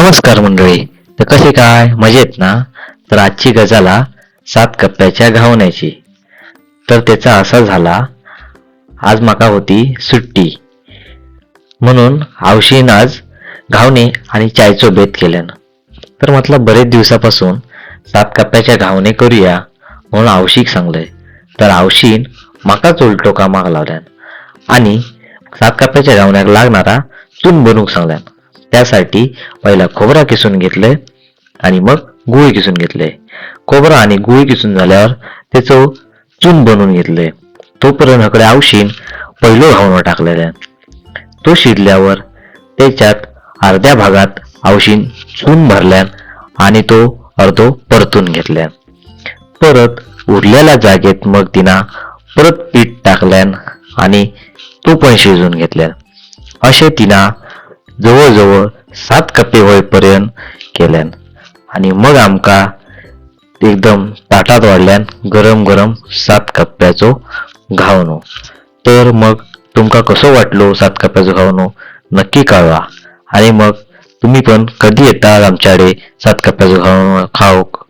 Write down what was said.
नमस्कार मंडळी. तर कसे काय मजेत ना? तर आजची गजाला 7 कप्प्याच्या घावण्याची. तर त्याचा असा झाला, आज माका होती सुट्टी म्हणून आवशीन आज घावणे आणि चायचो बेत केल्यानं. तर म्हटलं बरेच दिवसापासून 7 कप्प्याच्या घावणे करूया म्हणून आवशीक सांगलंय. तर आवशीन माकाच उलटो कामाक लावल्यान आणि 7 कप्प्याच्या घावण्याक लागणारा चून बनवूक सांगल्यान. त्यासाठी पहिला खोबरा किसून घेतलंय आणि मग गुळ किसून घेतलंय. खोबरा आणि गुळ किसून झाल्यावर त्याचं चून बनवून घेतलंय. तोपर्यंत हकडे आवशीन पहिलो घावणं टाकलेला. तो शिजल्यावर त्याच्यात अर्ध्या भागात आवशीन चून भरल्यान आणि तो अर्धो परतून घेतल्यान. परत उरलेल्या जागेत मग तिना परत पीठ टाकल्यान आणि तो पण शिजून घेतल्यान. असे तिना जवळजवळ 7 कप्पे होईपर्यंत केल्यान आणि मग आमका एकदम ताटात वाढल्यान गरम गरम 7 कप्प्याचो घावणो. तर मग तुमका कसो वाटलो 7 कप्प्याचो घावणो नक्की कळवा. आणि मग तुम्ही पण कधी येता आमच्याकडे 7 कप्प्याचो घावणो खाऊक.